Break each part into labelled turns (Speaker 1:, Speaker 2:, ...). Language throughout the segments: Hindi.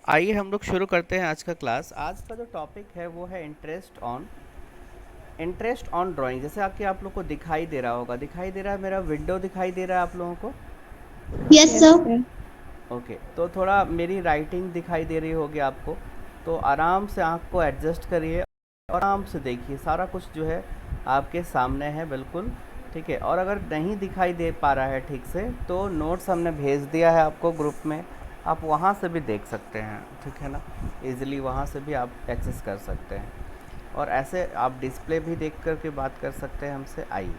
Speaker 1: आइए हम लोग शुरू करते हैं आज का क्लास। आज का जो टॉपिक है वो है इंटरेस्ट ऑन ड्राइंग। जैसे आपके आप लोग को दिखाई दे रहा होगा, दिखाई दे रहा है, मेरा विंडो दिखाई दे रहा है आप लोगों को।
Speaker 2: Yes
Speaker 3: yes
Speaker 2: sir.
Speaker 3: Sir.
Speaker 1: Okay, तो थोड़ा मेरी राइटिंग दिखाई दे रही होगी आपको, तो आराम से आँख को एडजस्ट करिए और आराम से देखिए। सारा कुछ जो है आपके सामने है, बिल्कुल ठीक है। और अगर नहीं दिखाई दे पा रहा है ठीक से, तो नोट्स हमने भेज दिया है आपको ग्रुप में, आप वहाँ से भी देख सकते हैं, ठीक है ना। इजीली वहाँ से भी आप एक्सेस कर सकते हैं, और ऐसे आप डिस्प्ले भी देख कर के बात कर सकते हैं हमसे। आइए,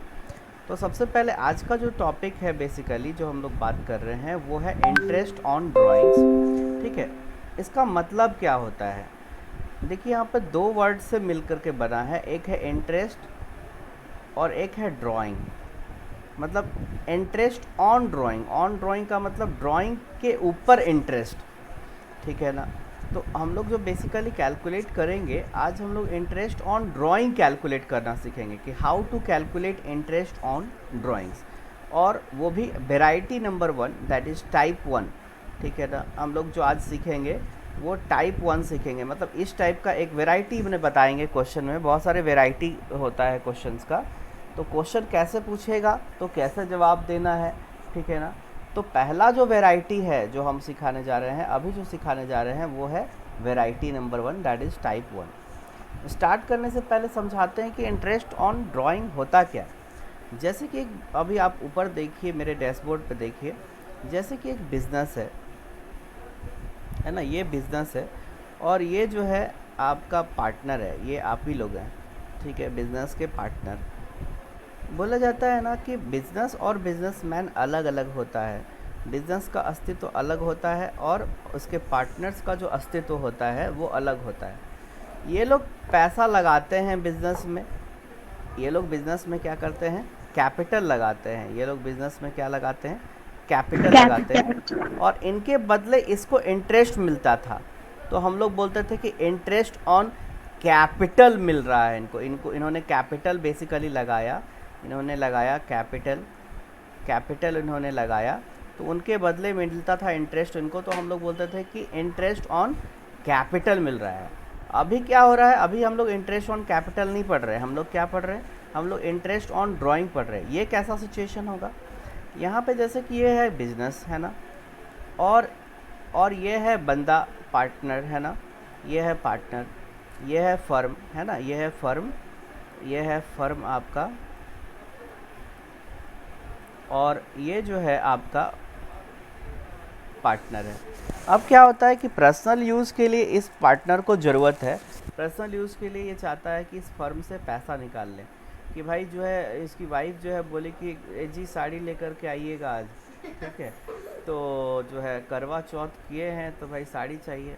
Speaker 1: तो सबसे पहले आज का जो टॉपिक है बेसिकली जो हम लोग बात कर रहे हैं वो है इंटरेस्ट ऑन ड्राइंग्स, ठीक है। इसका मतलब क्या होता है? देखिए, यहाँ पे दो वर्ड से मिलकर के बना है, एक है इंटरेस्ट और एक है ड्राइंग। मतलब इंटरेस्ट ऑन ड्राइंग का मतलब ड्राइंग के ऊपर इंटरेस्ट, ठीक है ना। तो हम लोग जो बेसिकली कैलकुलेट करेंगे, आज हम लोग इंटरेस्ट ऑन ड्राइंग कैलकुलेट करना सीखेंगे कि how to calculate interest on drawings, और वो भी variety number 1, that is type 1, ठीक है ना। हम लोग जो आज सीखेंगे वो टाइप 1 सीखेंगे। मतलब इस टाइप का एक वेराइटी उन्हें बताएंगे। क्वेश्चन में बहुत सारे वेराइटी होता है क्वेश्चंस का, तो क्वेश्चन कैसे पूछेगा तो कैसे जवाब देना है, ठीक है ना। तो पहला जो वैरायटी है जो हम सिखाने जा रहे हैं, अभी जो सिखाने जा रहे हैं वो है variety number 1, that is type 1। Start करने से पहले समझाते हैं कि इंटरेस्ट ऑन ड्राइंग होता क्या है। जैसे कि अभी आप ऊपर देखिए, मेरे डैशबोर्ड पे देखिए, जैसे कि एक बिज़नेस है ना, ये बिज़नेस है, और ये जो है आपका पार्टनर है, ये आप ही लोग हैं, ठीक है, बिज़नेस के पार्टनर। बोला जाता है ना कि बिज़नेस और बिज़नेसमैन अलग अलग होता है। बिज़नेस का अस्तित्व अलग होता है और उसके पार्टनर्स का जो अस्तित्व होता है वो अलग होता है। ये लोग पैसा लगाते हैं बिज़नेस में, ये लोग बिज़नेस में क्या करते हैं, कैपिटल लगाते हैं। ये लोग बिज़नेस में क्या लगाते हैं, कैपिटल लगाते हैं,
Speaker 3: कैपिटल।
Speaker 1: और इनके बदले इसको इंटरेस्ट मिलता था। तो हम लोग बोलते थे कि इंटरेस्ट ऑन कैपिटल मिल रहा है इनको, इन्होंने कैपिटल बेसिकली लगाया, इन्होंने लगाया कैपिटल, कैपिटल इन्होंने लगाया, तो उनके बदले में मिलता था इंटरेस्ट इनको। तो हम लोग बोलते थे कि इंटरेस्ट ऑन कैपिटल मिल रहा है। अभी क्या हो रहा है, अभी हम लोग इंटरेस्ट ऑन कैपिटल नहीं पढ़ रहे, हम लोग क्या पढ़ रहे हैं, हम लोग इंटरेस्ट ऑन ड्राइंग पढ़ रहे हैं। ये कैसा सिचुएशन होगा, यहाँ पे जैसे कि ये है बिजनेस, है ना, और ये है बंदा, पार्टनर, है ना, ये है पार्टनर, ये है फर्म, है ना, ये है फर्म, ये है फर्म आपका, और ये जो है आपका पार्टनर है। अब क्या होता है कि पर्सनल यूज़ के लिए इस पार्टनर को ज़रूरत है, पर्सनल यूज़ के लिए ये चाहता है कि इस फर्म से पैसा निकाल ले, कि भाई जो है इसकी वाइफ जो है बोले कि जी साड़ी लेकर के आइएगा आज, ठीक है। तो जो है करवा चौथ किए हैं तो भाई साड़ी चाहिए।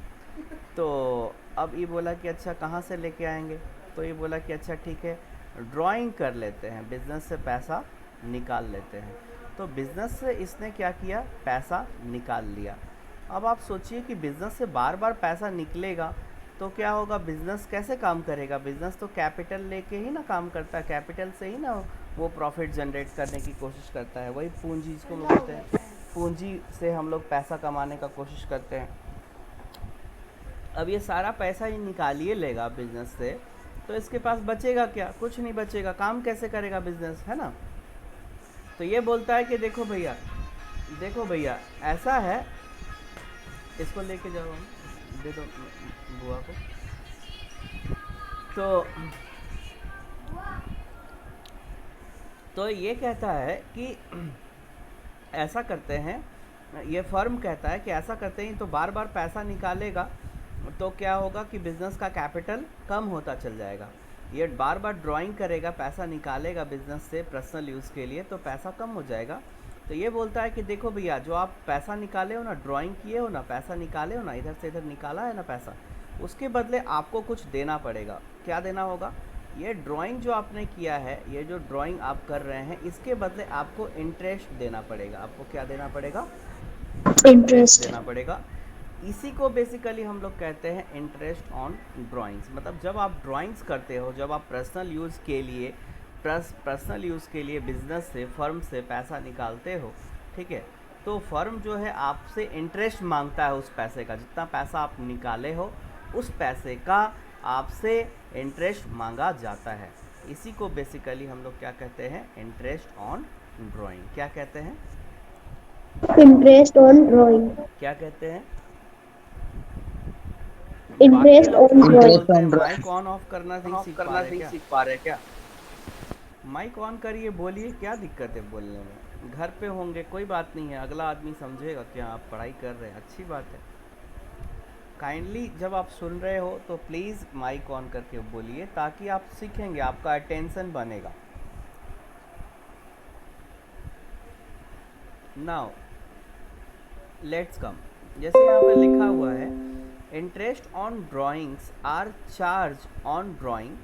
Speaker 1: तो अब ये बोला कि अच्छा कहाँ से लेके आएंगे, तो ये बोला कि अच्छा ठीक है, ड्राइंग कर लेते हैं, बिज़नेस से पैसा निकाल लेते हैं। तो बिज़नेस से इसने क्या किया, पैसा निकाल लिया। अब आप सोचिए कि बिज़नेस से बार बार पैसा निकलेगा तो क्या होगा, बिज़नेस कैसे काम करेगा। बिज़नेस तो कैपिटल लेके ही ना काम करता है, कैपिटल से ही ना वो प्रॉफिट जनरेट करने की कोशिश करता है, वही पूंजी जिसको हम बोलते हैं, पूंजी से हम लोग पैसा कमाने का कोशिश करते हैं। अब ये सारा पैसा ही निकालिए लेगा बिज़नेस से, तो इसके पास बचेगा क्या, कुछ नहीं बचेगा, काम कैसे करेगा बिज़नेस, है ना। तो ये बोलता है कि देखो भैया, देखो भैया ऐसा है, इसको लेके जाओ, दे दो बुआ को। तो ये कहता है कि ऐसा करते हैं, ये फर्म कहता है कि ऐसा करते हैं तो बार बार पैसा निकालेगा तो क्या होगा कि बिज़नेस का कैपिटल कम होता चल जाएगा। ये बार बार ड्राइंग करेगा, पैसा निकालेगा बिज़नेस से पर्सनल यूज़ के लिए, तो पैसा कम हो जाएगा। तो ये बोलता है कि देखो भैया, जो आप पैसा निकाले हो ना, ड्राइंग किए हो ना, पैसा निकाले हो ना, इधर से इधर निकाला है ना पैसा, उसके बदले आपको कुछ देना पड़ेगा। क्या देना होगा, ये ड्राइंग जो आपने किया है, ये जो ड्राइंग आप कर रहे हैं, इसके बदले आपको इंटरेस्ट देना पड़ेगा। आपको क्या देना पड़ेगा, इंटरेस्ट
Speaker 3: इंटरेस्ट।
Speaker 1: देना पड़ेगा। इसी को बेसिकली हम लोग कहते हैं इंटरेस्ट ऑन ड्राइंग्स। मतलब जब आप ड्राइंग्स करते हो, जब आप पर्सनल यूज़ के लिए बिज़नेस से, फर्म से पैसा निकालते हो, ठीक है, तो फर्म जो है आपसे इंटरेस्ट मांगता है उस पैसे का, जितना पैसा आप निकाले हो उस पैसे का आपसे इंटरेस्ट मांगा जाता है। इसी को बेसिकली हम लोग क्या कहते हैं, इंटरेस्ट ऑन ड्राइंग। क्या कहते हैं,
Speaker 2: इंटरेस्ट ऑन ड्राइंग।
Speaker 1: क्या कहते हैं? बाकी
Speaker 2: इंटरेस्ट
Speaker 1: लोग
Speaker 2: ऑन
Speaker 1: क्यों नहीं
Speaker 2: ड्राइंग।
Speaker 1: बोलते हैं? माइक ऑन ऑफ करना नहीं सीख पा रहे क्या?
Speaker 2: सीख पा रहे क्या?
Speaker 1: माइक ऑन करिए, बोलिए, क्या दिक्कत है बोलने में? घर पे होंगे कोई बात नहीं है, अगला आदमी समझेगा कि हाँ आप पढ़ाई कर रहे हैं, अच्छी बात है। काइंडली जब आप सुन रहे हो तो प्लीज़ माइक ऑन करके बोलिए, ताकि आप सीखेंगे, आपका अटेंशन बनेगा। नाउ लेट्स कम, जैसे यहाँ पर लिखा हुआ है, interest on drawings are charge on drawing.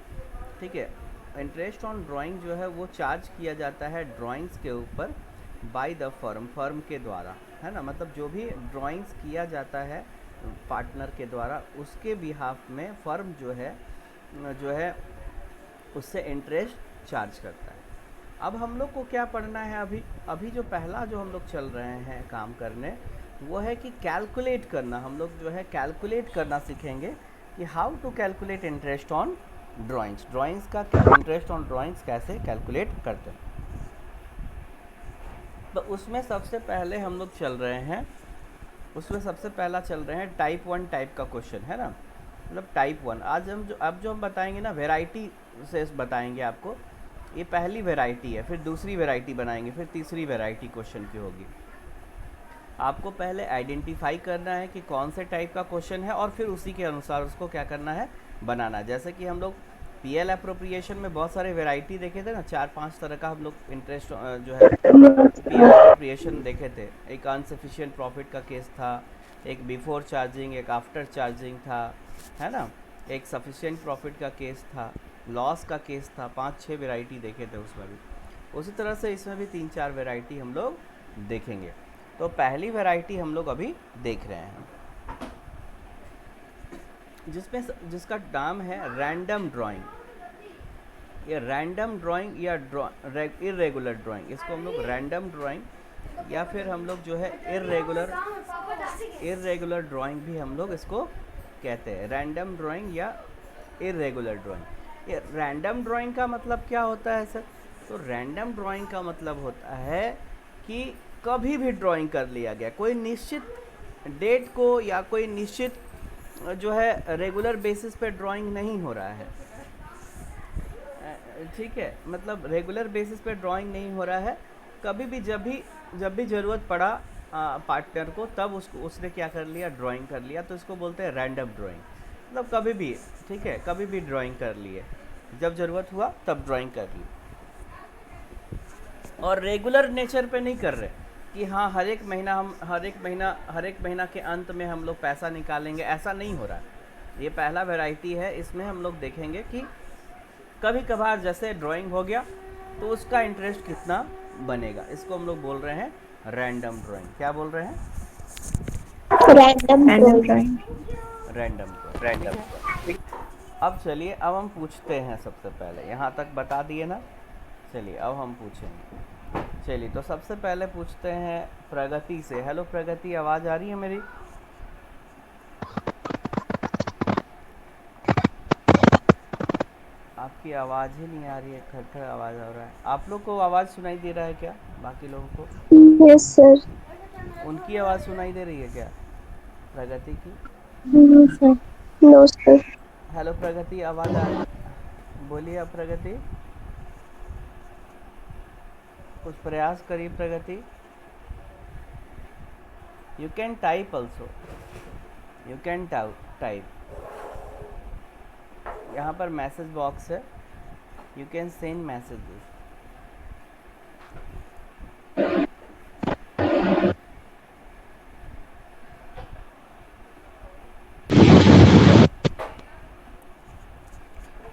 Speaker 1: ठीक है, इंटरेस्ट ऑन ड्राइंग जो है वो चार्ज किया जाता है ड्राइंग्स के ऊपर बाय द फर्म, फर्म के द्वारा, है ना। मतलब जो भी ड्राइंग्स किया जाता है पार्टनर के द्वारा, उसके बिहाफ में फर्म जो है उससे इंटरेस्ट चार्ज करता है। अब हम लोग को क्या पढ़ना है अभी? अभी जो पहला जो हम लोग चल रहे हैं काम करने, वो है कि कैलकुलेट करना। हम लोग जो है कैलकुलेट करना सीखेंगे कि how to calculate interest on drawings. Drawings का इंटरेस्ट ऑन ड्राइंग्स कैसे कैलकुलेट करते हैं। तो उसमें सबसे पहले हम लोग चल रहे हैं, उसमें सबसे पहला चल रहे हैं टाइप 1 टाइप का क्वेश्चन, है ना। मतलब टाइप 1 आज हम जो हम बताएंगे ना, वेराइटी से बताएंगे आपको। ये पहली वैरायटी है, फिर दूसरी वैरायटी बनाएंगे, फिर तीसरी वैरायटी क्वेश्चन की होगी। आपको पहले आइडेंटिफाई करना है कि कौन से टाइप का क्वेश्चन है, और फिर उसी के अनुसार उसको क्या करना है, बनाना। जैसे कि हम लोग पीएल अप्रोप्रिएशन में बहुत सारे वैरायटी देखे थे ना, 4-5 तरह का हम लोग इंटरेस्ट जो है पीएल अप्रोप्रिएशन देखे थे। एक अनसफिशिएंट प्रॉफिट का केस था, एक बिफोर चार्जिंग, एक आफ्टर चार्जिंग था, है ना, एक सफिशिएंट प्रॉफिट का केस था, लॉस का केस था। 5-6 वैरायटी देखे थे उसमें भी। उसी तरह से इसमें भी 3-4 वैरायटी हम लोग देखेंगे। तो पहली वैरायटी हम लोग अभी देख रहे हैं, जिसका नाम है रैंडम ड्राइंग। ये रैंडम ड्राइंग या इरेगुलर ड्राइंग, इसको हम लोग रैंडम ड्राइंग या फिर हम लोग जो है इरेगुलर ड्राइंग भी हम लोग इसको कहते हैं। रैंडम ड्राइंग या इरेगुलर ड्राइंग। ये रैंडम ड्राइंग का मतलब क्या होता है सर? तो रैंडम ड्राइंग का मतलब होता है कि कभी भी ड्राइंग कर लिया गया, कोई निश्चित डेट को या कोई निश्चित जो है रेगुलर बेसिस पे ड्राइंग नहीं हो रहा है। ठीक है, मतलब रेगुलर बेसिस पे ड्राइंग नहीं हो रहा है, कभी भी जब भी ज़रूरत पड़ा पार्टनर को, तब उसने क्या कर लिया, ड्राइंग कर लिया। तो इसको बोलते हैं रैंडम ड्राइंग। मतलब कभी भी, ठीक है, कभी भी ड्राइंग कर लिए, जब ज़रूरत हुआ तब ड्राइंग कर ली। और रेगुलर नेचर पे नहीं कर रहे कि हाँ हर एक महीना के अंत में हम लोग पैसा निकालेंगे, ऐसा नहीं हो रहा। ये पहला वैरायटी है, इसमें हम लोग देखेंगे कि कभी कभार जैसे ड्राइंग हो गया तो उसका इंटरेस्ट कितना बनेगा। इसको हम लोग बोल रहे हैं रैंडम ड्राइंग। क्या बोल रहे हैं?
Speaker 2: Random drawing.
Speaker 1: रैंडम ड्राइंग, ठीक है। अब चलिए, अब हम पूछते हैं। सबसे पहले यहाँ तक बता दिए ना, चलिए अब हम पूछेंगे। चलिए तो सबसे पहले पूछते हैं प्रगति से। हेलो प्रगति, आवाज़ आ रही है मेरी? आपकी आवाज़ ही नहीं आ रही है, खड़ आवाज़ आ रहा है। आप लोग को आवाज़ सुनाई दे रहा है क्या? बाकी लोगों को?
Speaker 2: Yes sir.
Speaker 1: उनकी आवाज़ सुनाई दे रही है क्या, प्रगति की?
Speaker 2: No sir. No sir.
Speaker 1: Hello Pragati, आवाज़ आ रही? बोलिए अब प्रगति, कुछ प्रयास करिए Pragati. You can type also, you can type. यहाँ पर मैसेज बॉक्स है, you can send messages.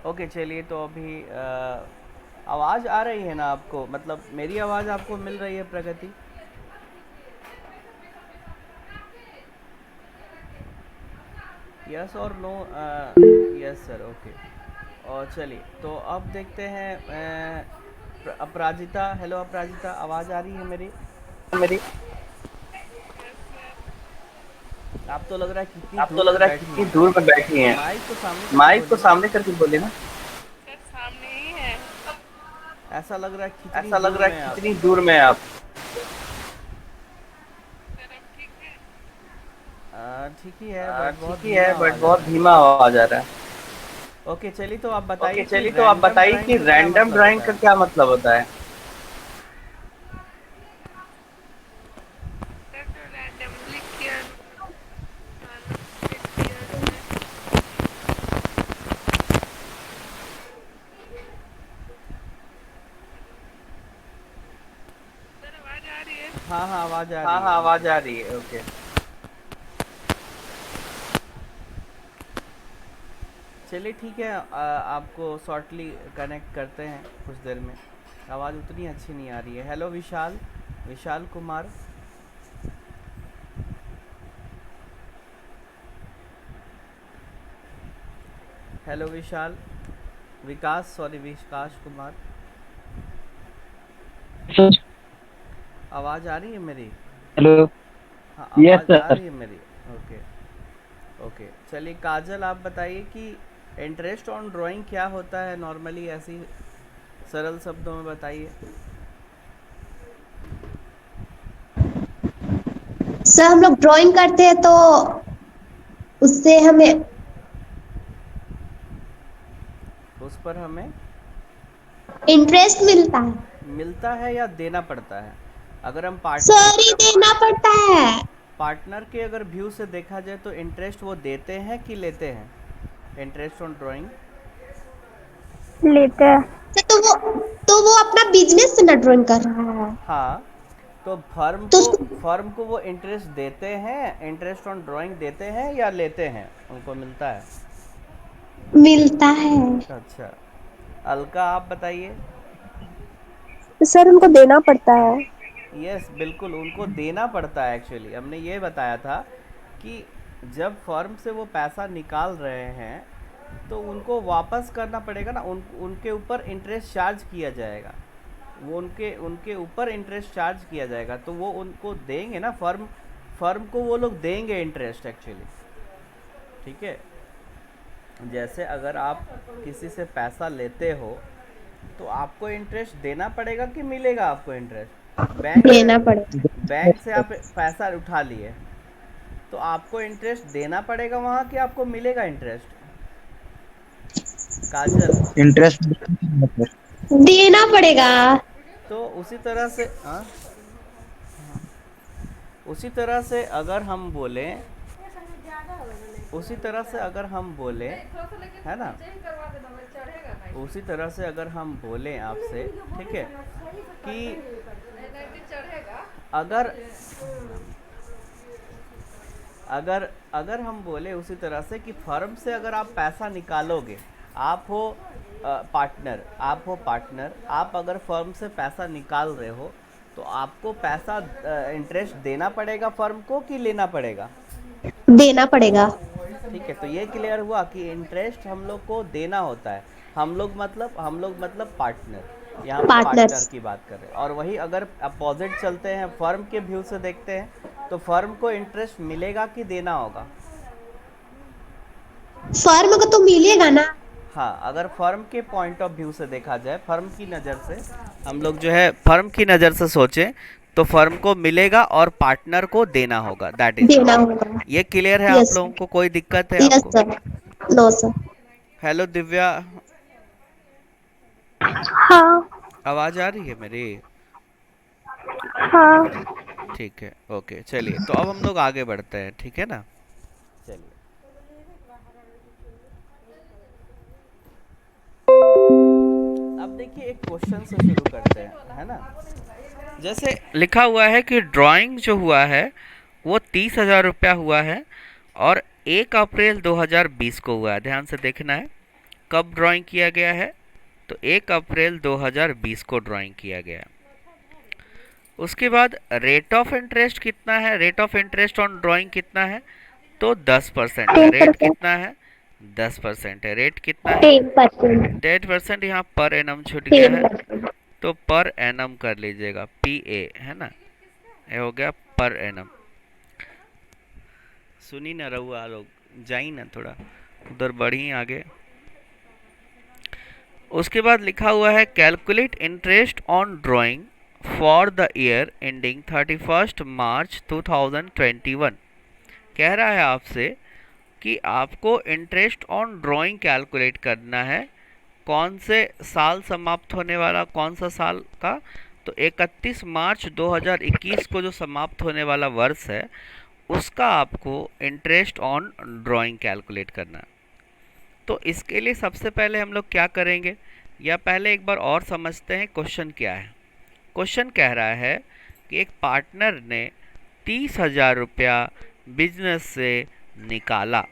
Speaker 1: Okay चलिए, तो अभी आवाज़ आ रही है ना आपको? मतलब मेरी आवाज़ आपको मिल रही है प्रगति? यस और नो? Yes sir, okay. और चलिए तो अब देखते हैं अपराजिता। हेलो अपराजिता, आवाज़ आ रही है मेरी? आप तो लग रहा है कितनी
Speaker 3: आप तो
Speaker 1: दूर
Speaker 3: लग
Speaker 1: में
Speaker 3: रहा है
Speaker 1: बैठी
Speaker 3: कितनी
Speaker 1: हैं।
Speaker 3: दूर में बैठी हैं।
Speaker 1: माइक को सामने करके
Speaker 3: माइक को
Speaker 1: बोलिए ना।
Speaker 3: सामने करके बोलिए ना।
Speaker 1: ऐसा लग रहा है कितनी
Speaker 3: ऐसा लग
Speaker 1: दूर
Speaker 3: रहा
Speaker 1: में
Speaker 3: है
Speaker 1: हैं आप।
Speaker 3: कितनी दूर में हैं आप।
Speaker 1: ठीक ही है बट
Speaker 3: ठीक
Speaker 1: बहुत
Speaker 3: ही है
Speaker 1: धीमा
Speaker 3: बट
Speaker 1: आवाज़ आ
Speaker 3: बहुत
Speaker 1: रहा है।
Speaker 3: धीमा आवाज आ रहा है।
Speaker 1: ओके चलिए, तो आप
Speaker 3: ओके
Speaker 1: बताइए कि
Speaker 3: चलिए, तो आप
Speaker 1: रैंडम
Speaker 3: बताइए
Speaker 1: ड्राइंग
Speaker 3: कि
Speaker 1: का क्या
Speaker 3: रैंडम
Speaker 1: मतलब
Speaker 3: ड्राइंग
Speaker 1: होता
Speaker 3: का
Speaker 1: है।
Speaker 3: क्या मतलब होता है।
Speaker 1: हाँ हाँ, आवाज़ आ
Speaker 3: हाँ
Speaker 1: रही है
Speaker 3: हाँ,
Speaker 1: बिल्कुल।
Speaker 3: आवाज आ रही है। ओके।
Speaker 1: चलिए ठीक है, आपको शॉर्टली कनेक्ट करते हैं कुछ देर में। आवाज़ उतनी अच्छी नहीं आ रही है। हेलो विशाल, विशाल कुमार। हेलो विशाल, विकास, सॉरी विकास कुमार। आवाज़ आ रही है मेरी।
Speaker 3: हेलो।
Speaker 1: हाँ,
Speaker 3: यस
Speaker 1: आवाज़ आ
Speaker 3: सर।
Speaker 1: रही है मेरी। ओके। ओके चलिए, काजल आप बताइए कि इंटरेस्ट ऑन ड्राइंग क्या होता है नॉर्मली, ऐसी सरल शब्दों में बताइए।
Speaker 2: सर हम लोग ड्राइंग करते हैं तो उससे हमें
Speaker 1: उस पर हमें
Speaker 2: इंटरेस्ट मिलता है।
Speaker 1: मिलता है या देना पड़ता है। अगर हम पार्टनर
Speaker 2: सर ही देना पड़ता है।
Speaker 1: पार्टनर के अगर व्यू से देखा जाए तो इंटरेस्ट वो देते हैं कि लेते हैं, इंटरेस्ट ऑन ड्राइंग।
Speaker 2: लेते हैं। तो वो अपना बिजनेस से ना ड्राइंग कर रहा है।
Speaker 1: हाँ, तो
Speaker 2: तो उसको
Speaker 1: फर्म को वो इंटरेस्ट देते हैं, इंटरेस्ट ऑन ड्राइंग देते हैं या लेते हैं, उनको मिलता है।
Speaker 2: मिलता है।
Speaker 1: अच्छा, अलका आप बताइए।
Speaker 2: तो सर उनको देना पड़ता है।
Speaker 1: यस बिल्कुल, उनको देना पड़ता है। एक्चुअली हमने ये बताया था कि जब फर्म से वो पैसा निकाल रहे हैं तो उनको वापस करना पड़ेगा ना, उनके ऊपर इंटरेस्ट चार्ज किया जाएगा। वो उनके उनके ऊपर इंटरेस्ट चार्ज किया जाएगा, तो वो उनको देंगे ना, फर्म फर्म को वो लोग देंगे इंटरेस्ट एक्चुअली। ठीक है, जैसे अगर आप किसी से पैसा लेते हो तो आपको इंटरेस्ट देना पड़ेगा कि मिलेगा आपको इंटरेस्ट।
Speaker 2: देना पड़ेगा।
Speaker 1: बैंक से आप पैसा उठा लिए तो आपको इंटरेस्ट देना पड़ेगा वहाँ कि आपको मिलेगा इंटरेस्ट। काजल।
Speaker 3: इंटरेस्ट।
Speaker 2: देना पड़ेगा।
Speaker 1: तो उसी तरह से उसी तरह से अगर हम बोलें उसी तरह से अगर हम बोलें, है ना, उसी तरह से अगर हम बोलें आपसे, ठीक है, कि अगर अगर अगर हम बोले उसी तरह से कि फर्म से अगर आप पैसा निकालोगे, आप हो पार्टनर, आप अगर फर्म से पैसा निकाल रहे हो तो आपको पैसा इंटरेस्ट देना पड़ेगा फर्म को कि लेना पड़ेगा।
Speaker 2: देना पड़ेगा।
Speaker 1: ठीक है, तो ये क्लियर हुआ कि इंटरेस्ट हम लोग को देना होता है। हम लोग मतलब पार्टनर, यहाँ पे पार्टनर
Speaker 2: पार्टनर्स।
Speaker 1: की बात कर रहे हैं। और वही अगर अपोजिट चलते हैं, फर्म के व्यू से देखते हैं तो फर्म को इंटरेस्ट मिलेगा कि देना होगा।
Speaker 2: फर्म को तो मिलेगा ना।
Speaker 1: हाँ, अगर फर्म के पॉइंट ऑफ व्यू से देखा जाए, फर्म की नज़र से हम लोग जो है फर्म की नज़र से सोचें तो फर्म को मिलेगा और पार्टनर को देना होगा, दैट इज
Speaker 2: देना
Speaker 1: इट।
Speaker 2: होगा।
Speaker 1: ये क्लियर है आप
Speaker 2: यस
Speaker 1: लोगों को, कोई दिक्कत है
Speaker 2: यस
Speaker 1: आपको।
Speaker 2: Sir. No sir.
Speaker 1: Hello Divya,
Speaker 2: हाँ
Speaker 1: आवाज़ आ रही है मेरी।
Speaker 2: हाँ।
Speaker 1: ठीक है, ओके चलिए, तो अब हम लोग आगे बढ़ते हैं, ठीक है ना। चलिए, अब देखिए एक क्वेश्चन से शुरू करते हैं, है ना। जैसे लिखा हुआ है कि ड्राइंग जो हुआ है वो 30,000 रुपया हुआ है और 1 अप्रैल 2020 को हुआ है। ध्यान से देखना है कब ड्राइंग किया गया है। तो 1 अप्रैल 2020 को ड्राइंग किया गया। उसके बाद रेट ऑफ इंटरेस्ट कितना है, rate of interest on drawing कितना है, तो 10% है। रेट
Speaker 2: 10%।
Speaker 1: कितना है, 10% है। रेट कितना है,
Speaker 2: 10%।
Speaker 1: 10%। यहाँ पर एनम छूट गया है
Speaker 2: 10%।
Speaker 1: तो पर एनम कर लीजिएगा, पी ए, है ना, ये हो गया पर एनम। सुनी ना रहुआ लोग, जाई ना थोड़ा उधर बढ़ी आगे। उसके बाद लिखा हुआ है calculate interest on drawing for the year ending 31 मार्च 2021। कह रहा है आपसे कि आपको इंटरेस्ट ऑन ड्राइंग कैलकुलेट करना है। कौन से साल समाप्त होने वाला, कौन सा साल का? तो 31 मार्च 2021 को जो समाप्त होने वाला वर्ष है उसका आपको इंटरेस्ट ऑन ड्राइंग कैलकुलेट करना है। तो इसके लिए सबसे पहले हम लोग क्या करेंगे, या पहले एक बार और समझते हैं क्वेश्चन क्या है। क्वेश्चन कह रहा है कि एक पार्टनर ने 30,000 रुपया बिजनेस से निकाला।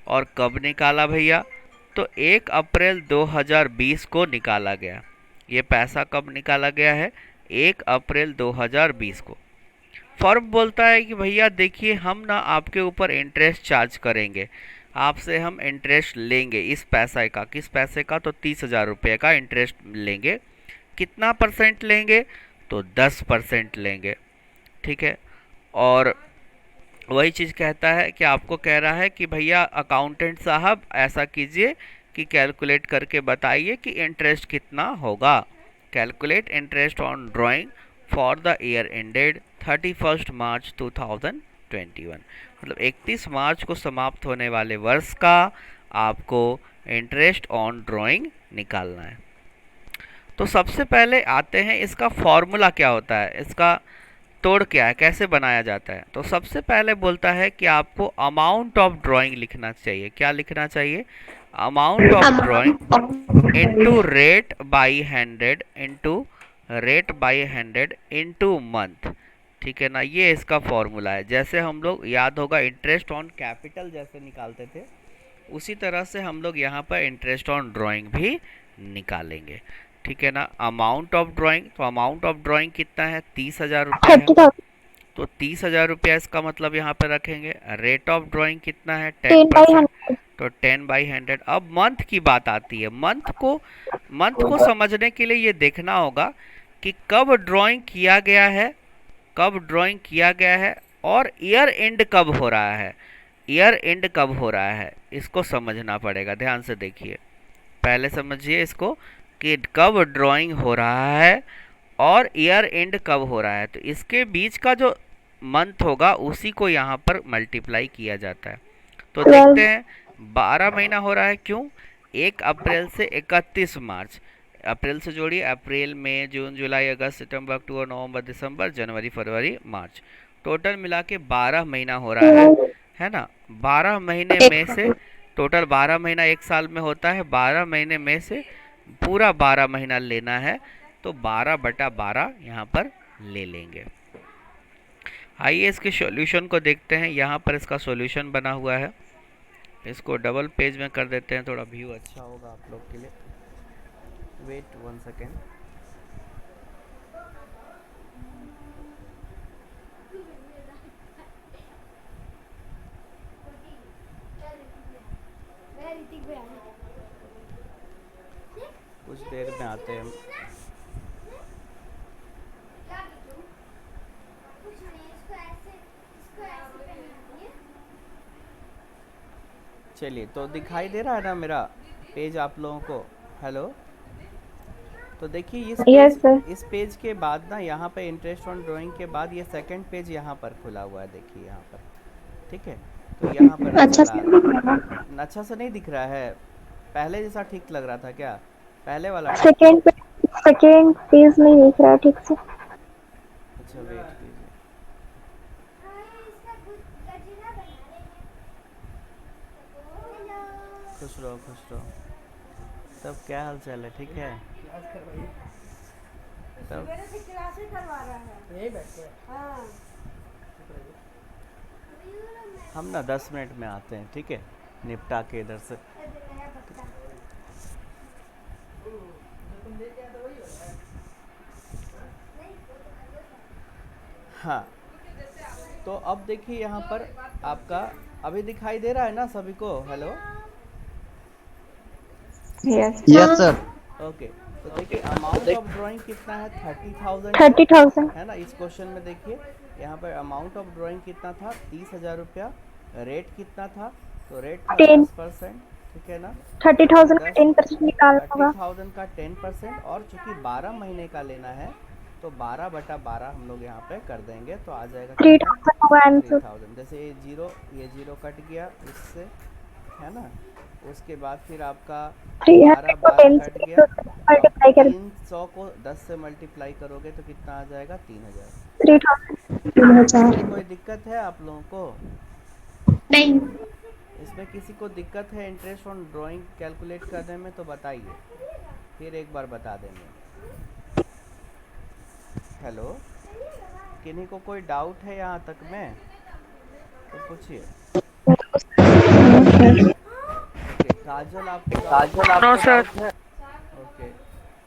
Speaker 1: और कब निकाला भैया? तो 1 अप्रैल 2020 को निकाला गया। ये पैसा कब निकाला गया है? 1 अप्रैल 2020 को। फर्म बोलता है कि भैया देखिए, हम ना आपके ऊपर इंटरेस्ट चार्ज करेंगे, आपसे हम इंटरेस्ट लेंगे इस पैसे का। किस पैसे का? तो 30,000 रुपये का इंटरेस्ट लेंगे। कितना परसेंट लेंगे? तो 10% लेंगे। ठीक है। और वही चीज़ कहता है कि आपको कह रहा है कि भैया अकाउंटेंट साहब ऐसा कीजिए कि कैलकुलेट करके बताइए कि इंटरेस्ट कितना होगा। Calculate interest on drawing for the year ended 31 मार्च 2021। मतलब 31 मार्च को समाप्त होने वाले वर्ष का आपको इंटरेस्ट ऑन ड्राइंग निकालना है। तो सबसे पहले आते हैं इसका फॉर्मूला क्या होता है, इसका तोड़ क्या है, कैसे बनाया जाता है। तो सबसे पहले बोलता है कि आपको अमाउंट ऑफ ड्राइंग लिखना चाहिए। क्या लिखना चाहिए? Amount of drawing into rate by 100 into rate by 100 into month. ठीक है ना, ये इसका फॉर्मूला है। जैसे हम लोग, याद होगा, इंटरेस्ट ऑन कैपिटल जैसे निकालते थे, उसी तरह से हम लोग यहाँ पर इंटरेस्ट ऑन ड्राइंग भी निकालेंगे। ठीक है ना। अमाउंट ऑफ ड्राइंग, तो अमाउंट ऑफ ड्राइंग कितना है? 30,000 रुपया है।
Speaker 2: 30,000
Speaker 1: तो 30,000 रुपया इसका मतलब यहाँ पर रखेंगे। रेट ऑफ ड्राइंग कितना है?
Speaker 2: 10 by
Speaker 1: 10%।
Speaker 2: 100
Speaker 1: तो 10/100। अब मंथ की बात आती है। मंथ को समझने के लिए ये देखना होगा कि कब ड्राइंग किया गया है, कब ड्राइंग किया गया है, और ईयर एंड कब हो रहा है। ईयर एंड कब हो रहा है इसको समझना पड़ेगा। ध्यान से देखिए, पहले समझिए इसको कि कब ड्राइंग हो रहा है और ईयर एंड कब हो रहा है। तो इसके बीच का जो मंथ होगा उसी को यहाँ पर मल्टीप्लाई किया जाता है। तो
Speaker 2: 12
Speaker 1: देखते हैं, 12 महीना हो रहा है। क्यों? 1 अप्रैल से 31 मार्च। अप्रैल से जोड़िए, अप्रैल मई जून जुलाई अगस्त सितंबर अक्टूबर नवंबर दिसंबर जनवरी फरवरी मार्च। टोटल मिला के 12 महीना हो रहा है ना। 12 महीने में से, टोटल 12 महीना एक साल में होता है, 12 महीने में से पूरा 12 महीना लेना है। तो 12/12 यहाँ पर ले लेंगे। आइए इसके सॉल्यूशन को देखते हैं। यहाँ पर इसका सॉल्यूशन बना हुआ है, इसको डबल पेज में कर देते हैं, थोड़ा व्यू अच्छा होगा आप लोग के लिए। Wait 1 second. कुछ देर में आते हैं हम। चलिए, तो दिखाई दे रहा है ना मेरा पेज आप लोगों को? हेलो। तो देखिए
Speaker 2: यस सर।
Speaker 1: इस पेज के बाद ना, यहाँ पे इंटरेस्ट ऑन ड्राइंग के बाद ये सेकंड पेज यहाँ पर खुला हुआ है। देखिए यहाँ पर, ठीक है। तो यहाँ पर
Speaker 2: अच्छा
Speaker 1: अच्छा से नहीं दिख रहा है? पहले जैसा ठीक लग रहा था क्या? पहले वाला ठीक?
Speaker 2: सेकेंड पेज नहीं दिख रहा ठीक से।
Speaker 1: अच्छा, वेट कीजिए। खुश रहो, खुश रहो। तब क्या हाल चाल है? ठीक है। तब हम ना 10 मिनट में आते हैं, ठीक है, निपटा के इधर से। हाँ, तो अब देखिए यहाँ पर आपका अभी दिखाई दे रहा है ना सभी को? हेलो।
Speaker 2: Yes
Speaker 3: sir.
Speaker 1: ओके। तो देखिए अमाउंट ऑफ ड्राइंग कितना है? 30,000 है
Speaker 2: 30,000
Speaker 1: ना। इस क्वेश्चन में देखिए यहाँ पर अमाउंट ऑफ ड्राइंग कितना था? 30,000 रुपया। रेट कितना था? तो रेट था
Speaker 4: 10।
Speaker 1: 10%, ठीक है ना?
Speaker 4: 30,000 का
Speaker 1: दस
Speaker 4: 10% निकालना होगा।
Speaker 1: 30,000 का 10%, और चूंकि 12 महीने का लेना है तो 12/12 हम लोग यहाँ पे कर देंगे, तो आ जाएगा कितना?
Speaker 4: 3,000 होगा आंसर।
Speaker 1: 3000। जैसे ये जीरो कट गया इससे, है ना? उसके बाद फिर आपका 12
Speaker 4: 300 को
Speaker 1: 12
Speaker 4: 10
Speaker 1: कट
Speaker 4: से
Speaker 1: गया। अब
Speaker 4: मल्टीप्लाई कर
Speaker 1: 300 को 10 से मल्टीप्लाई करोगे तो कितना आ जाएगा? 3000।
Speaker 4: 3,000।
Speaker 2: 3,000।
Speaker 1: इसमें कोई दिक्कत है आप लोगों को?
Speaker 2: नहीं।
Speaker 1: इसमें किसी को दिक्कत है इंटरेस्ट ऑन ड्राइंग कैलकुलेट करने में तो बताइए, फिर एक बार बता देंगे। हेलो, किन्हीं को कोई डाउट है यहाँ तक में तो पूछिए। ओके, काजल आपको डाउट
Speaker 3: काजल
Speaker 1: है?
Speaker 4: नो
Speaker 3: आपको
Speaker 4: सर।
Speaker 3: डाउट है?
Speaker 1: ओके,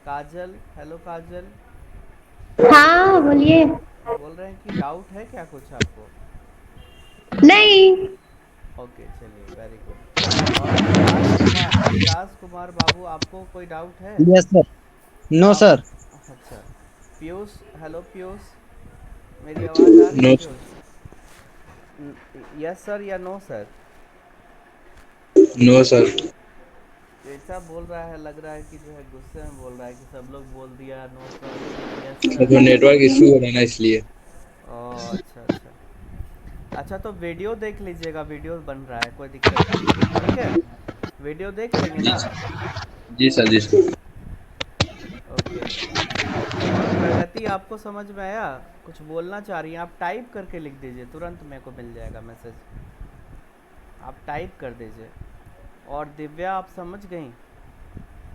Speaker 1: काजल, हेलो काजल,
Speaker 2: हाँ बोलिए।
Speaker 1: बोल रहे हैं कि डाउट है क्या कुछ आपको?
Speaker 2: नहीं।
Speaker 1: ओके, चलिए, वेरी गुड। और विकास कुमार बाबू, आपको कोई डाउट है?
Speaker 5: Yes sir. नो
Speaker 1: आप,
Speaker 5: सर।
Speaker 1: अच्छा। पीयूष, हेलो पीयूष, मेरी आवाज़ आ रही है
Speaker 5: नो
Speaker 1: पीयूष? यस सर या नो सर?
Speaker 5: No sir.
Speaker 1: ऐसा बोल रहा है, लग रहा है कि जो है गुस्से में बोल रहा है कि सब लोग बोल दिया नो सर, यस
Speaker 5: वो
Speaker 1: सर।
Speaker 5: नेटवर्क इशू हो रहा है ना इसलिए।
Speaker 1: ओह, अच्छा अच्छा। अच्छा, तो वीडियो देख लीजिएगा, वीडियो बन रहा है, कोई दिक्कत नहीं है, ठीक है? वीडियो देख लेंगे
Speaker 5: जी
Speaker 1: ना?
Speaker 5: सर। जी सर। जी सर।
Speaker 1: ओके। और प्रगति, आपको समझ में आया? कुछ बोलना चाह रही हैं आप? टाइप करके लिख दीजिए, तुरंत मेरे को मिल जाएगा मैसेज, आप टाइप कर दीजिए। और दिव्या, आप समझ गई?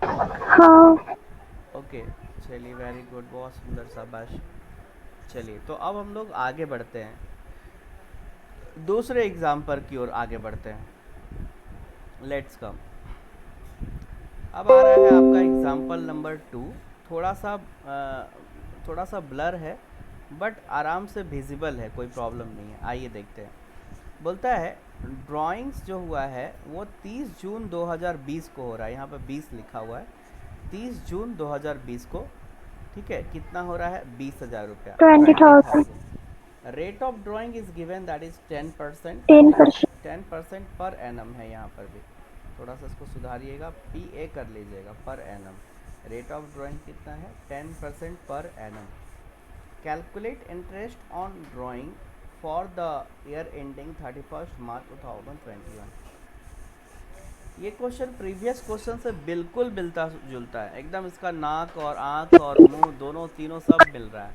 Speaker 4: हाँ।
Speaker 1: ओके, चलिए, वेरी गुड, बहुत सुंदर, शाबाश। चलिए, तो अब हम लोग आगे बढ़ते हैं, दूसरे एग्जाम्पल की ओर आगे बढ़ते हैं। Let's come. अब आ रहा है आपका एग्जाम्पल नंबर 2। थोड़ा सा थोड़ा सा ब्लर है, बट आराम से विजिबल है, कोई प्रॉब्लम नहीं है। आइए देखते हैं। बोलता है ड्राइंग्स जो हुआ है वो 30 जून 2020 को हो रहा है, यहाँ पर 20 लिखा हुआ है, 30 जून 2020 को, ठीक है? कितना हो रहा है? 20,000 रुपया,
Speaker 4: 20,000।
Speaker 1: 20,000। Rate of drawing is given, that is 10%, ठीक है?
Speaker 4: 10%।
Speaker 1: 10% पर एनम है यहाँ पर भी, थोड़ा सा इसको सुधारिएगा, PA कर लीजिएगा, per annum. Rate of drawing कितना है? 10% per annum. Calculate interest on drawing for the year ending 31 मार्च 2021। ये क्वेश्चन प्रीवियस क्वेश्चन से बिल्कुल मिलता जुलता है एकदम, इसका नाक और आँख और मुंह दोनों तीनों सब मिल रहा है,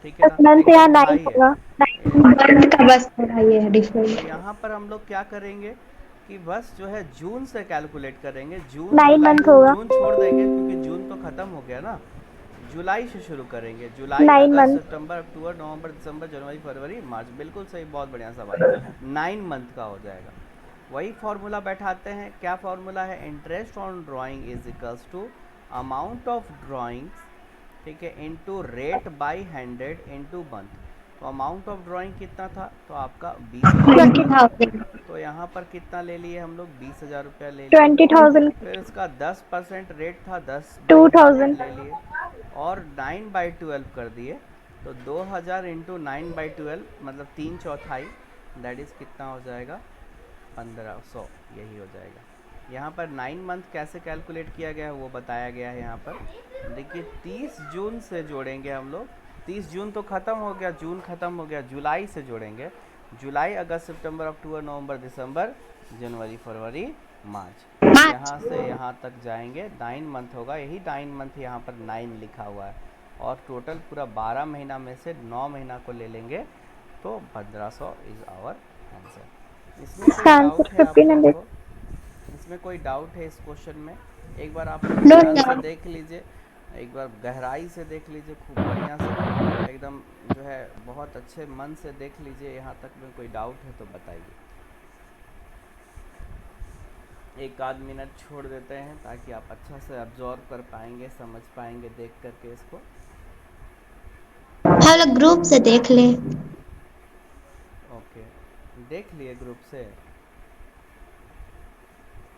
Speaker 1: ठीक है ना?
Speaker 4: मंथ या
Speaker 1: एकदम
Speaker 4: 9
Speaker 1: हाई है।
Speaker 4: होगा।
Speaker 2: मंथ का बस थोड़ा ये है
Speaker 1: तो
Speaker 2: डिफरेंट।
Speaker 1: यहाँ पर हम लोग क्या करेंगे कि बस जो है जून से कैलकुलेट करेंगे। जून
Speaker 4: 9
Speaker 1: जुलाई,
Speaker 4: मंथ होगा।
Speaker 1: जून छोड़ देंगे क्योंकि जून तो ख़त्म हो गया ना। जुलाई से शुरू करेंगे, जुलाई
Speaker 4: 9
Speaker 1: अगस्त
Speaker 4: मंथ।
Speaker 1: सितंबर अक्टूबर नवंबर दिसंबर जनवरी फरवरी मार्च, बिल्कुल सही, बहुत बढ़िया सवाल। 9 मंथ का हो जाएगा। वही फार्मूला बैठाते हैं, क्या फार्मूला है? Interest on drawing is equals to amount of drawings, ठीक है, into rate by 100 into month. तो अमाउंट ऑफ ड्राइंग कितना था? तो आपका 20,000 था।
Speaker 2: 20,000।
Speaker 1: तो यहाँ पर कितना ले लिए हम लोग? 20,000 रुपया ले लिए।
Speaker 4: 20,000।
Speaker 1: फिर उसका 10% रेट था, 10/100
Speaker 4: 2,000।
Speaker 1: ले लिए, और 9/12 कर दिए। तो 2,000 इंटू 9/12 मतलब 3/4, दैट इज़ कितना हो जाएगा? 1,500, यही हो जाएगा। यहाँ पर 9 मंथ कैसे कैलकुलेट किया गया है वो बताया गया है यहाँ पर। देखिए, 30 जून से जोड़ेंगे हम लोग, 30 जून तो ख़त्म हो गया, जून ख़त्म हो गया, जुलाई से जोड़ेंगे, जुलाई अगस्त सितंबर अक्टूबर नवंबर दिसंबर जनवरी फरवरी मार्च,
Speaker 2: मार्च।
Speaker 1: यहाँ से यहाँ तक जाएंगे, 9 मंथ होगा, यही 9 मंथ यहाँ पर 9 लिखा हुआ है। और टोटल पूरा 12 महीना में से 9 महीना को ले लेंगे तो 1,500 इज़ आवर आंसर। इसमें कोई
Speaker 4: इसका
Speaker 1: डाउट
Speaker 4: आंसर
Speaker 1: है आप लोगों
Speaker 4: 1,500।
Speaker 1: को? इसमें कोई डाउट है इस क्वेश्चन में? एक बार आप लोग
Speaker 2: नो
Speaker 1: ध्यान से
Speaker 2: डाउट।
Speaker 1: देख लीजिए, एक बार गहराई से देख लीजिए, खूब बढ़िया से, एकदम जो है बहुत अच्छे मन से देख लीजिए। यहाँ तक में कोई डाउट है तो बताइए। एक आध मिनट छोड़ देते हैं ताकि आप अच्छा से ऑब्जर्व कर पाएंगे, समझ पाएंगे देख करके इसको।
Speaker 2: हम लोग ग्रुप से देख ले।
Speaker 1: ओके, देख लिए ग्रुप से?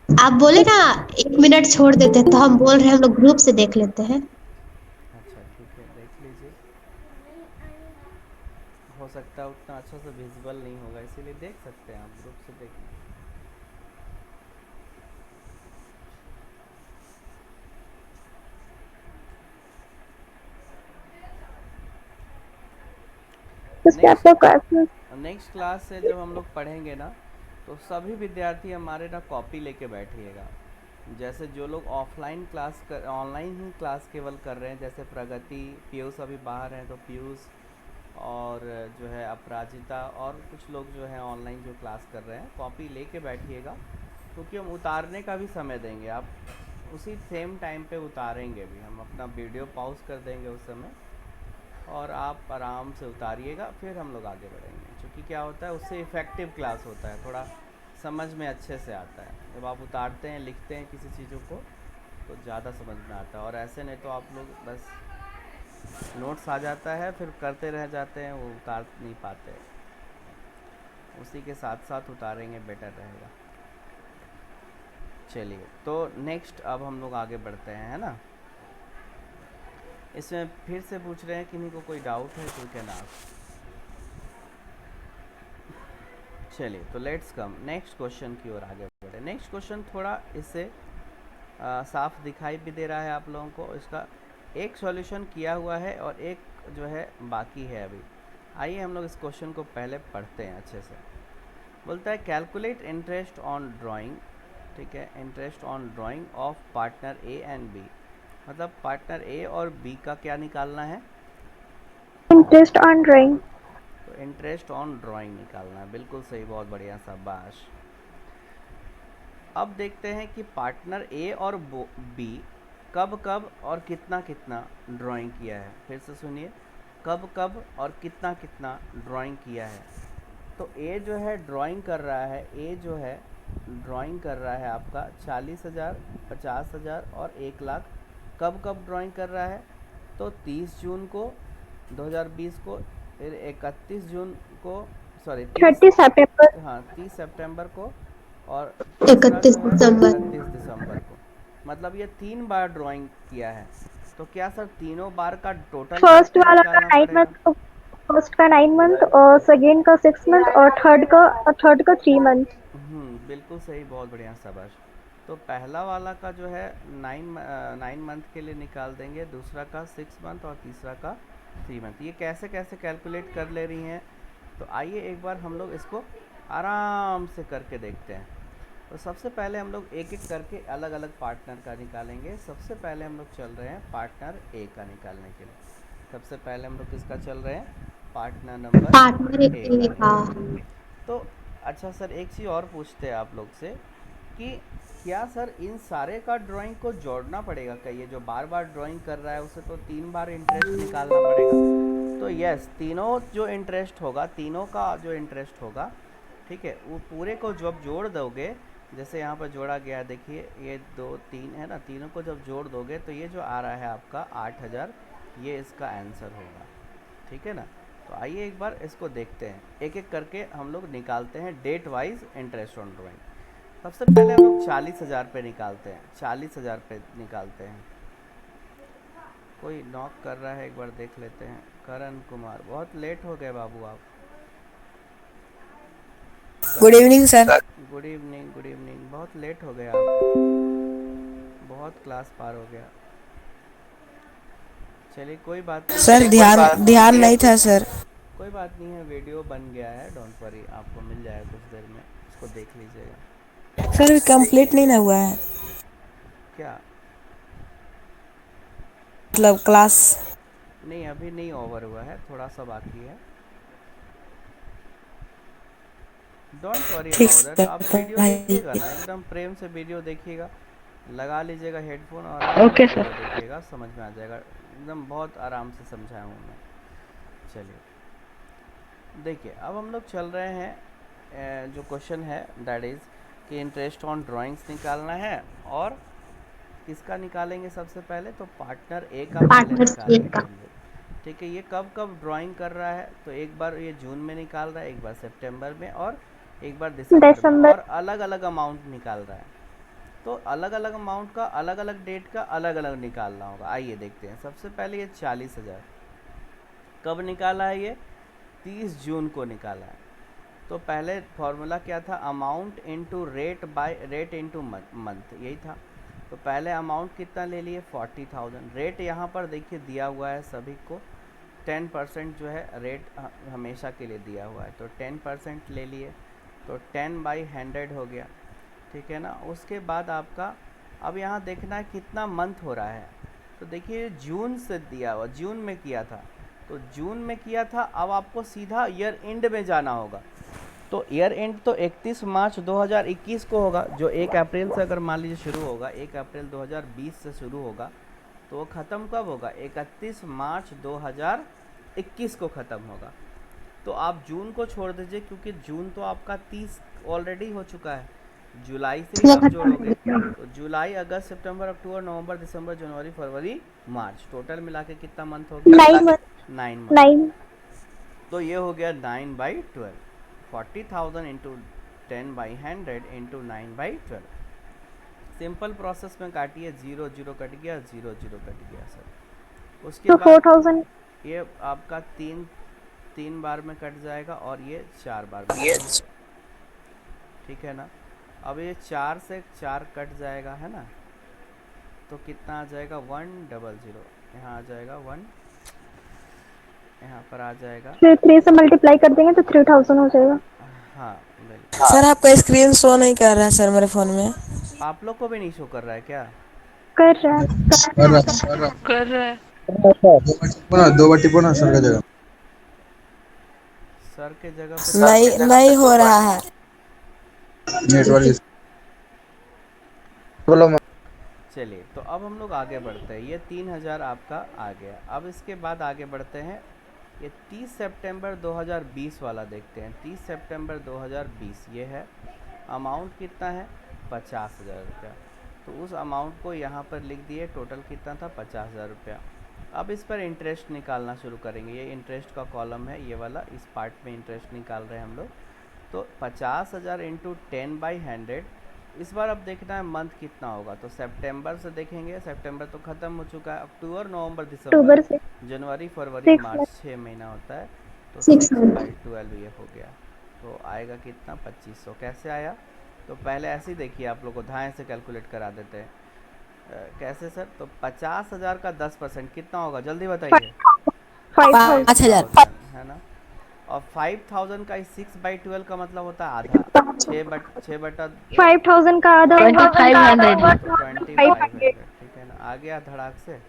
Speaker 2: आप बोले ना 1 मिनट छोड़ देते, तो हम बोल रहे हैं हम लोग ग्रुप से देख लेते हैं।
Speaker 1: अच्छा, ठीक है, देख लीजिए। हो सकता है, उतना अच्छा से विजिबल नहीं होगा, इसीलिए देख सकते हैं आप ग्रुप से देखिए।
Speaker 4: उसके आपका क्वेश्चन
Speaker 1: नेक्स्ट क्लास से जब हम लोग पढ़ेंगे ना, तो सभी विद्यार्थी हमारे ना कॉपी लेके बैठिएगा। जैसे जो लोग ऑफलाइन क्लास कर ऑनलाइन ही क्लास केवल कर रहे हैं, जैसे प्रगति, पीयूष अभी बाहर हैं तो पीयूष और जो है अपराजिता और कुछ लोग जो हैं ऑनलाइन जो क्लास कर रहे हैं, कॉपी लेके बैठिएगा, क्योंकि हम उतारने का भी समय देंगे। आप उसी सेम टाइम पे उतारेंगे भी, हम अपना वीडियो पॉज कर देंगे उस समय और आप आराम से उतारिएगा, फिर हम लोग आगे बढ़ेंगे। क्योंकि क्या होता है, उससे इफ़ेक्टिव क्लास होता है, थोड़ा समझ में अच्छे से आता है। जब आप उतारते हैं, लिखते हैं किसी चीज़ों को, तो ज़्यादा समझ में आता है। और ऐसे नहीं तो आप लोग बस नोट्स आ जाता है, फिर करते रह जाते हैं, वो उतार नहीं पाते। उसी के साथ साथ उतारेंगे, बेटर रहेगा। चलिए, तो नेक्स्ट अब हम लोग आगे बढ़ते हैं, है ना। इसमें फिर से पूछ रहे हैं किन्हीं को कोई डाउट है तो कैन आस्क। चलिए, तो लेट्स कम नेक्स्ट क्वेश्चन की ओर आगे बढ़े। नेक्स्ट क्वेश्चन थोड़ा इससे साफ दिखाई भी दे रहा है आप लोगों को। इसका एक सॉल्यूशन किया हुआ है और एक जो है बाकी है अभी। आइए हम लोग इस क्वेश्चन को पहले पढ़ते हैं अच्छे से। बोलता है कैलकुलेट इंटरेस्ट ऑन ड्राइंग, ठीक है, interest on drawing of partner A and B. मतलब पार्टनर ए और बी का क्या निकालना है?
Speaker 4: Interest on drawing.
Speaker 1: तो इंटरेस्ट ऑन ड्राइंग निकालना है, बिल्कुल सही, बहुत बढ़िया, शाबाश। अब देखते हैं कि पार्टनर ए और बी कब कब और कितना कितना ड्राइंग किया है। फिर से सुनिए, कब कब और कितना कितना ड्राइंग किया है। तो ए जो है ड्राइंग कर रहा है, ए जो है ड्राइंग कर रहा है आपका 40,000, 50,000 और 1 लाख। कब कब ड्राइंग कर रहा है? तो 30 जून को 2020 को, फिर 31 जून को, सॉरी
Speaker 4: 30 सितंबर।
Speaker 1: हाँ 30 सितंबर को, और
Speaker 2: 31
Speaker 1: जो है
Speaker 2: दिसंबर।
Speaker 1: 31 दिसंबर को। मतलब ये 3 बार ड्राइंग किया है। तो क्या सर तीनों बार का टोटल
Speaker 4: फर्स्ट
Speaker 1: करके
Speaker 4: वाला का
Speaker 1: निकालना
Speaker 4: 9
Speaker 1: पड़ेगा?
Speaker 4: मंथ, फर्स्ट का 9 मंथ और सेकेंड का 6 मंथ और थर्ड का 3 मंथ।
Speaker 1: बिल्कुल सही, बहुत बढ़िया, शाबाश। तो पहला वाला का जो है 9 मंथ के लिए निकाल देंगे, दूसरा का 6 मंथ और तीसरा का 3 मंथ। ये कैसे कैसे कैलकुलेट कर ले रही हैं? तो आइए एक बार हम लोग इसको आराम से करके देखते हैं। तो सबसे पहले हम लोग एक एक करके अलग अलग पार्टनर का निकालेंगे। सबसे पहले हम लोग चल रहे हैं पार्टनर ए का निकालने के लिए। सबसे पहले हम लोग किसका चल रहे हैं? पार्टनर नंबर
Speaker 2: पार्टनर
Speaker 1: ए
Speaker 2: ए
Speaker 1: का।
Speaker 2: का।
Speaker 1: तो अच्छा सर, एक चीज़ और पूछते हैं आप लोग से कि क्या सर इन सारे का ड्राइंग को जोड़ना पड़ेगा क्या? ये जो बार बार ड्राइंग कर रहा है उसे तो 3 बार इंटरेस्ट निकालना पड़ेगा। तो यस, तीनों जो इंटरेस्ट होगा, तीनों का जो इंटरेस्ट होगा, ठीक है, वो पूरे को जब जोड़ दोगे, जैसे यहाँ पर जोड़ा गया है, देखिए ये 2 3 है ना, तीनों को जब जोड़ दोगे तो ये जो आ रहा है आपका 8,000, ये इसका आंसर होगा, ठीक है ना। तो आइए एक बार इसको देखते हैं, एक एक करके हम लोग निकालते हैं date wise interest on drawing. सबसे पहले हम लोग 40,000 पे निकालते हैं, 40,000 पे निकालते हैं। कोई नॉक कर रहा है, एक बार देख लेते हैं। करण कुमार, बहुत लेट हो गए बाबू आप।
Speaker 6: Good evening sir.
Speaker 1: Good evening, good evening, बहुत लेट हो गया आप, बहुत क्लास पार हो गया। चलिए कोई बात नहीं,
Speaker 6: सर ध्यान नहीं था सर।
Speaker 1: कोई बात नहीं है, वीडियो बन गया है, डोंट वरी, आपको मिल जाएगा कुछ देर में, इसको देख लीजिएगा।
Speaker 6: सर कंप्लीट नहीं ना हुआ है,
Speaker 1: क्या?
Speaker 6: मतलब क्लास।
Speaker 1: नहीं, अभी नहीं ओवर हुआ है, थोड़ा सा बाकी है, डोंट वरी
Speaker 6: ठीक
Speaker 1: अबाउट दैट।
Speaker 6: सर,
Speaker 1: आप वीडियो देखिएगा ना, एकदम प्रेम से वीडियो देखिएगा, लगा लीजिएगा हेडफोन और आराम से
Speaker 6: ओके
Speaker 1: वीडियो
Speaker 6: सर।
Speaker 1: देखिएगा, समझ में आ जाएगा, एकदम बहुत आराम से समझाया हूँ मैं। चलिए देखिए, अब हम लोग चल रहे हैं, जो क्वेश्चन है दैट इज़ कि इंटरेस्ट ऑन ड्राइंग्स निकालना है, और किसका निकालेंगे सबसे पहले? तो पार्टनर ए का पहले
Speaker 2: पार्टनर
Speaker 1: निकाल
Speaker 2: ए
Speaker 1: लेंगे
Speaker 2: का।
Speaker 1: हम लोग, ठीक है। ये कब कब ड्राइंग कर रहा है? तो एक बार ये जून में निकाल रहा है, एक बार सितंबर में, और एक बार दिसंबर में, और अलग अलग अमाउंट निकाल रहा है। तो अलग अलग अमाउंट का, अलग अलग डेट का अलग अलग निकालना होगा। आइए देखते हैं। सबसे पहले ये 40,000 कब निकाला है? ये 30 जून को निकाला है। तो पहले फॉर्मूला क्या था, amount into rate by rate into month, यही था। तो पहले अमाउंट कितना ले लिए 40,000। रेट यहाँ पर देखिए दिया हुआ है सभी को 10% जो है रेट हमेशा के लिए दिया हुआ है, तो 10% ले लिए, तो 10/100 हो गया, ठीक है ना। उसके बाद आपका अब यहाँ देखना है कितना मंथ हो रहा है। तो देखिए जून से दिया हुआ, जून में किया था, तो जून में किया था। अब आपको सीधा ईयर एंड में जाना होगा। तो ईयर एंड तो 31 मार्च 2021 को होगा, जो 1 अप्रैल से अगर मान लीजिए शुरू होगा, 1 अप्रैल 2020 से शुरू होगा, तो वो ख़त्म कब होगा, 31 मार्च 2021 को ख़त्म होगा। तो आप जून को छोड़ दीजिए, क्योंकि जून तो आपका 30 ऑलरेडी हो चुका है। जुलाई से ही आप जोड़ोगे, तो जुलाई, अगस्त, सितंबर, अक्टूबर, नवंबर, दिसंबर, जनवरी, फरवरी, मार्च, टोटल मिला के कितना मंथ हो गया,
Speaker 4: 9 months
Speaker 1: 9 मंथ।
Speaker 4: 9
Speaker 1: तो ये हो गया 9/12, 40,000 इंटू 10/100 इंटू 9/12। सिंपल प्रोसेस में काटिए, 0 0 कट गया, 0 0 कट गया सर। उसके
Speaker 4: तो
Speaker 1: बाद
Speaker 4: 4000
Speaker 1: ये आपका तीन बार में कट जाएगा और ये 4 बार में कट जाएगा, ठीक है ना। अब ये 4 से 4 कट जाएगा, है ना, तो कितना आ जाएगा 100, यहाँ आ जाएगा 1, यहाँ पर आ जाएगा,
Speaker 4: फिर 3 से मल्टीप्लाई कर देंगे तो 3000 हो जाएगा।
Speaker 1: हाँ बिल्कुल।
Speaker 6: सर आपका स्क्रीन शो नहीं कर रहा है सर मेरे फोन में।
Speaker 1: आप लोग को भी नहीं शो कर रहा है क्या?
Speaker 4: कर रहा है।
Speaker 7: कर रहा है।
Speaker 5: दो बार टिपो ना सर का जगह।
Speaker 1: सर के जगह पे
Speaker 6: नहीं हो रहा है।
Speaker 5: नेटवर्क बोलो।
Speaker 1: चलिए, तो अब हम लोग आगे बढ़ते हैं। ये 3000 आपका आ गया। अब इसके बाद आगे बढ़ते हैं, ये 30 सितंबर 2020 वाला देखते हैं। 30 सितंबर 2020 ये है, अमाउंट कितना है 50,000 रुपया। तो उस अमाउंट को यहाँ पर लिख दिए, टोटल कितना था 50,000 रुपया। अब इस पर इंटरेस्ट निकालना शुरू करेंगे। ये इंटरेस्ट का कॉलम है, ये वाला, इस पार्ट में इंटरेस्ट निकाल रहे हैं हम लोग। तो 50,000 इंटू 10/100। इस बार अब देखना है मंथ कितना होगा, तो सितंबर से देखेंगे, सितंबर तो ख़त्म हो चुका है। अक्टूबर, नवंबर,
Speaker 4: अक्टूबर
Speaker 1: दिसंबर,
Speaker 4: से
Speaker 1: जनवरी, फरवरी,
Speaker 4: 6
Speaker 1: मार्च,
Speaker 4: months
Speaker 1: 6 महीना होता है। तो
Speaker 2: 6
Speaker 1: 6/12 ये हो गया, तो आएगा कितना 2500। कैसे आया, तो पहले ऐसे ही देखिए, आप लोग को धाएँ से कैलकुलेट करा देते हैं। कैसे सर, तो 50,000 का 10% कितना होगा, जल्दी बताइए।
Speaker 4: 5000
Speaker 6: 5,000।
Speaker 1: है ना। और 5000 का 6/12 का मतलब होता है आधा, 6 बटा
Speaker 4: 5000 का आधा
Speaker 7: 2500
Speaker 1: तो 2500, ठीक है ना। आ गया धड़ाक से,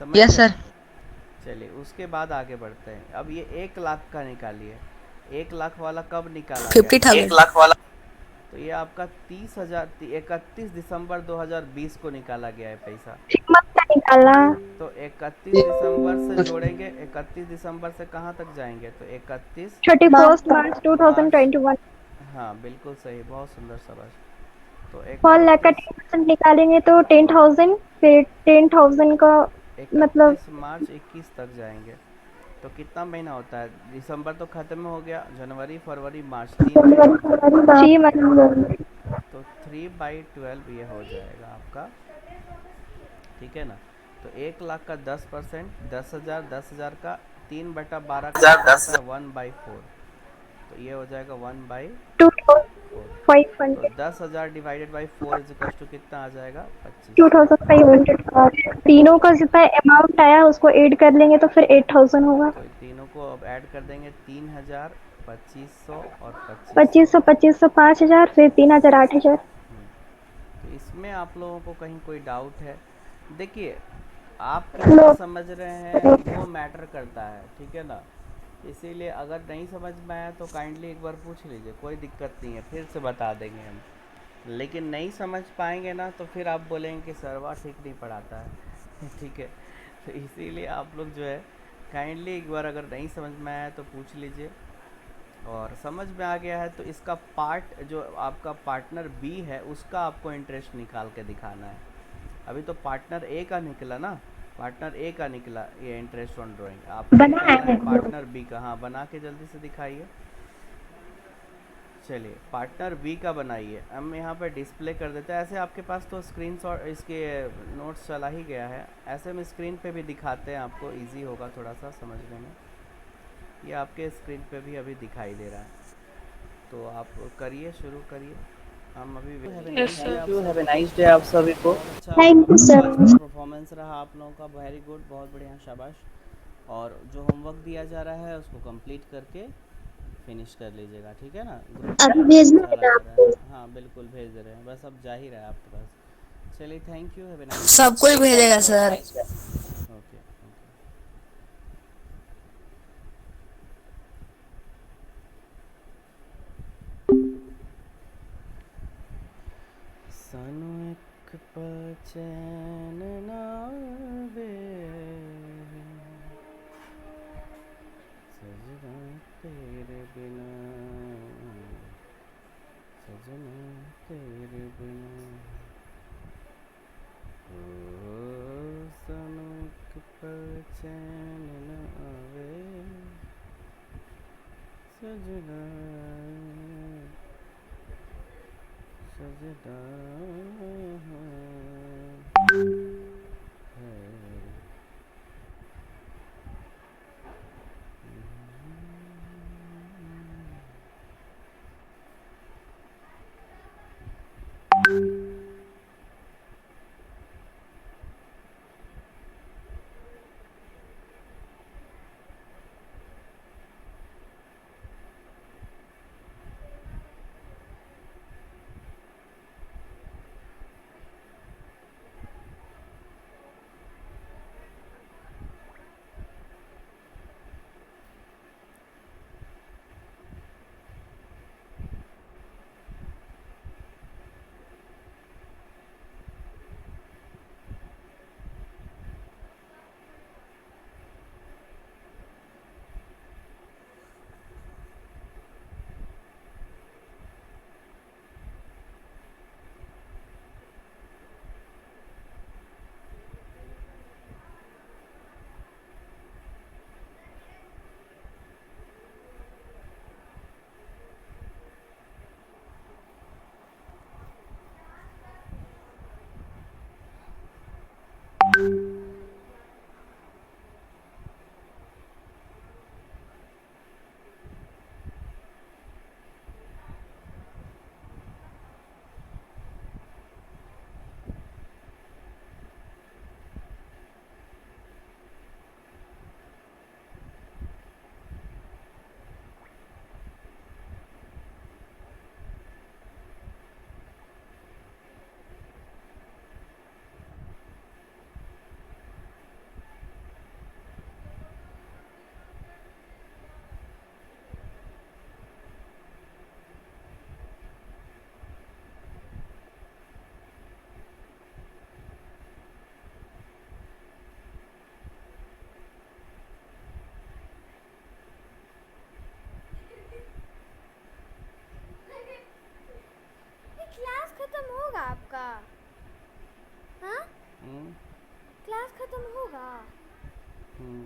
Speaker 1: समझ
Speaker 6: यस
Speaker 1: गए?
Speaker 6: सर।
Speaker 1: चलिए, उसके बाद आगे बढ़ते हैं। अब ये 1 लाख का निकालिए। 1 लाख वाला कब निकाला गया?
Speaker 6: 50,000।
Speaker 1: तो ये आपका 30,000 31 दिसंबर 2020 को निकाला गया है पैसा।
Speaker 4: मंथ का निकाला।
Speaker 1: तो 31 दिसंबर से जोड़ेंगे, 31 दिसंबर से कहाँ तक जाएंगे, तो 31
Speaker 4: 31 मार्च 2021।
Speaker 1: हाँ बिल्कुल सही, बहुत सुंदर शाबाश। तो
Speaker 4: 1 लाख का 10% निकालेंगे तो 10,000, फिर 10,000 का मतलब
Speaker 1: 31 मार्च 21 तक जाएंगे, तो कितना महीना होता है, दिसंबर तो ख़त्म हो गया, जनवरी, फरवरी, मार्च, 3 महीना होता है।
Speaker 4: 3 मंथ।
Speaker 1: तो 3/12 ये हो जाएगा आपका, ठीक है ना। तो 1 लाख का 10%, 10,000, 10,000 का 3/12 का होता है 1/4, तो ये हो जाएगा 1/4।
Speaker 4: 2500
Speaker 1: तो 10,000 divided by 4 is equal to कितना आ जाएगा 25।
Speaker 4: 2500 का तीनों का जितना अमाउंट आया उसको ऐड कर लेंगे तो फिर 8000 होगा।
Speaker 1: तो तीनों को अब ऐड कर देंगे, 3,000, 2500 और 2500।
Speaker 4: 2500 2500 5000, फिर 3000 8000।
Speaker 1: तो इसमें आप लोगों को कहीं कोई डाउट है? देखिए, आप कितना समझ रहे हैं वो मैटर करता है, ठीक है ना। इसीलिए अगर नहीं समझ में आया तो काइंडली एक बार पूछ लीजिए, कोई दिक्कत नहीं है, फिर से बता देंगे हम। लेकिन नहीं समझ पाएंगे ना तो फिर आप बोलेंगे कि सरवा ठीक नहीं पढ़ाता है ठीक है। तो इसीलिए आप लोग जो है काइंडली एक बार अगर नहीं समझ में आया तो पूछ लीजिए, और समझ में आ गया है तो इसका पार्ट जो आपका पार्टनर बी है उसका आपको इंटरेस्ट निकाल के दिखाना है। अभी तो पार्टनर ए का निकला ना, पार्टनर ए का निकला ये इंटरेस्ट ऑन ड्राइंग, आपको निकालना है पार्टनर बी का। हाँ, बना के जल्दी से दिखाइए। चलिए, पार्टनर बी का बनाइए। हम यहाँ पे डिस्प्ले कर देते हैं। ऐसे आपके पास तो स्क्रीनशॉट इसके नोट्स चला ही गया है, ऐसे में स्क्रीन पे भी दिखाते हैं आपको, इजी होगा थोड़ा सा समझने में। ये आपके स्क्रीन पे भी अभी दिखाई दे रहा है। तो आप करिए, शुरू करिए। हम अभी
Speaker 7: Yes, sir.
Speaker 3: Have a nice day आप सभी को।
Speaker 1: बहुत अच्छा
Speaker 2: थैंक यू
Speaker 1: आज
Speaker 2: सर।
Speaker 1: का परफॉर्मेंस रहा आप लोगों का, वेरी गुड, बहुत बढ़िया, शाबाश। और जो होमवर्क दिया जा रहा है उसको कंप्लीट करके फिनिश कर लीजिएगा, ठीक है ना। ग्रुप
Speaker 2: अभी
Speaker 1: में
Speaker 2: भेजना है
Speaker 1: चला
Speaker 2: ना
Speaker 1: जा रहा
Speaker 2: आपको?
Speaker 1: है, हाँ बिल्कुल भेज दे रहे हैं, बस अब जा ही रहा है आपके पास। चलिए, thank you, have a nice day.
Speaker 6: सबको ही भेजेगा सर।
Speaker 1: Okay okay. सानू एक पल चैन ना आवे, सजना तेरे बिना, सजना तेरे बिना, ओ सानू एक पल चैन ना आवे, सजना सजदा है।
Speaker 8: क्लास खत्म होगा आपका? हाँ,
Speaker 1: हम्म
Speaker 8: क्लास खत्म होगा?
Speaker 1: हम्म